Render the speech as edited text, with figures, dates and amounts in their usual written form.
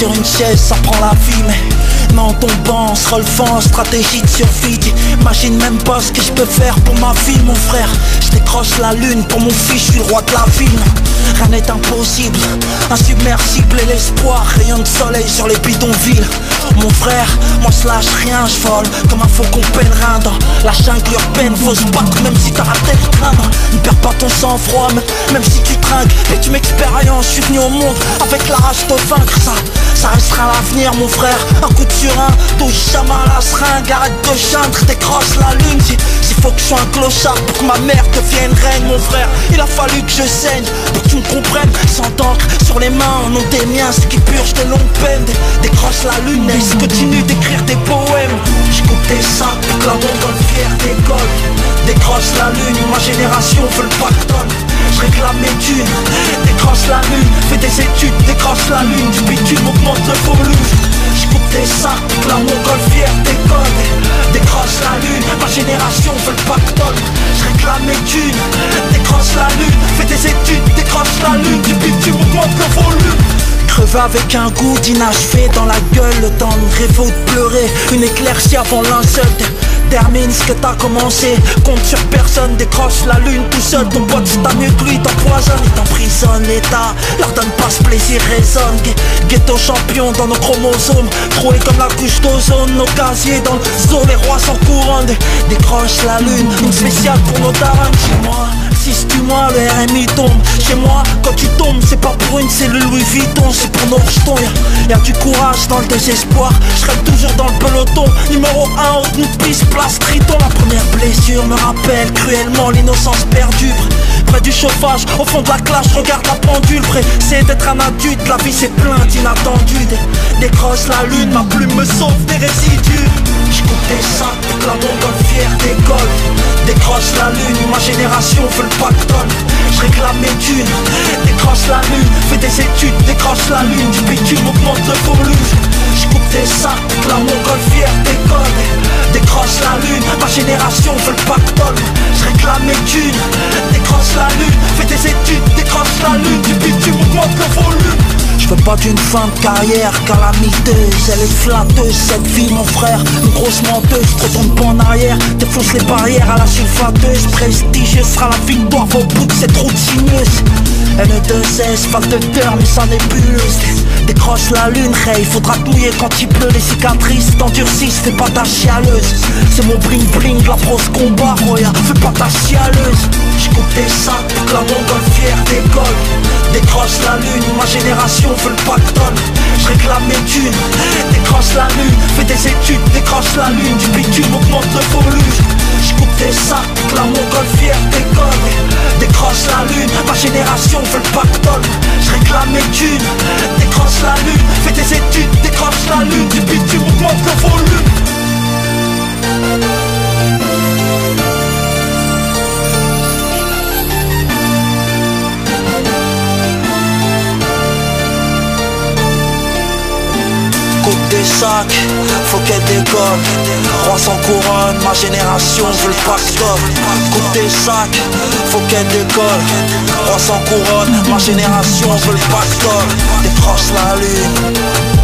sur une chaise, ça prend la vie, mais en tombant, en se relevant, stratégie de survie. Imagine même pas ce que je peux faire pour ma vie, mon frère. Je décroche la lune pour mon fils, je suis le roi de la ville. Rien n'est impossible, insubmersible et l'espoir, rayon de soleil sur les bidonvilles. Mon frère, moi je lâche rien, je vole comme un faucon pèlerin dans la jungle urbaine. Faut se battre même si t'as raté le train. Ne perds pas ton sang-froid, même si tu trinques. Et tu m'expériences, je suis venu au monde avec la rage de vaincre. Ça restera l'avenir, mon frère. Un coup de surin, touche jamais à la seringue. Arrête de geindre, décroche la lune. S'il faut que je sois un clochard pour que ma mère devienne reine, mon frère, il a fallu que je saigne pour que tu me comprennes. Sans d'encre sur les mains, au nom des miens, ceux qui purgent de longues peines. Décroche la lune et je continue d'écrire des poèmes. J'coupe des sacs pour que la montgolfière décolle. Décroche la lune, ma génération veut le pactole. J'réclame mes thunes, décroche la lune. Fais des études, décroche la lune. Du bitume augmente le volume. J'coupe des sacs pour que la montgolfière décolle. Décroche la lune, ma génération veut le pactole. J'réclame mes thunes, décroche la lune. Fais des études, décroche la lune. Du bitume augmente le volume. Crever avec un goût d'inachevé dans la gueule. Le temps de rêver ou de pleurer. Une éclaircie avant linceul. Termine ce que t'as commencé. Compte sur personne, décroche la lune tout seul. Ton pote c'est pas mieux que lui, t'empoisonne et t'emprisonne. L'État leur donne pas ce plaisir, raisonne. Ghetto champion dans nos chromosomes. Troués comme la couche d'ozone. Nos casiers dans le zoo, les rois sans couronne. Décroche la lune, une spéciale pour nos darons. Chez moi, si tu moi le RMI tombe. Chez moi, quand tu tombes, c'est pas pour une cellule Louis Vuitton, c'est pour nos jetons. Y'a du courage dans le désespoir. Je rêve toujours dans le peloton. Numéro 1, haute nous piste, place Triton. La première blessure me rappelle cruellement l'innocence perdue. Près du chauffage, au fond de la classe, je regarde la pendule. Pressé d'être un adulte, la vie c'est plein d'inattendus. Décroche la lune, ma plume me sauve des résidus. J'coupe des sacs pour que la montgolfière décolle. Décroche la lune, ma génération veut le pactole. J'réclame mes thunes, décroche la lune. Fais des études, décroche la lune. Du bitume augmente le volume. J'coupe des sacs pour que la montgolfière décolle. Décroche la lune, ma génération veut le pactole. J'réclame mes thunes, décroche la lune. Fais des études, décroche la lune. Du bitume augmente le volume. Je veux pas d'une fin de carrière calamiteuse. Elle est flatteuse cette vie mon frère. Une grosse menteuse, te retourne pas en arrière. Défonce les barrières à la sulfateuse. Prestigieuse sera la victoire au bout de cette route sinueuse. N2S, fac de cœur mais ça nébuleuse. Décroche la lune, Ray, faudra te mouiller quand il pleut. Les cicatrices t'endurcissent, fais pas ta chialeuse. C'est mon bling bling, la prose combat, Roya, fais pas ta chialeuse. J'coupe des sacs pour que la montgolfière décolle. Décroche la lune, ma génération veut le pactole. J'réclame mes thunes, décroche la lune. Fais des études, décroche la lune. Du bitume augmente le volume. J'coupe des sacs pour que la montgolfière décolle. Décroche la lune, ma génération veut le pactole. J'réclame mes thunes, décroche la lune. Fais des études, décroche la lune. Du bitume augmente le volume. Coupe des sacs, faut qu'elle décolle. Roi sans couronne, ma génération veut le pactole. Coupe des sacs, faut qu'elle décolle. Roi sans couronne, ma génération veut le pactole. Décroche la lune.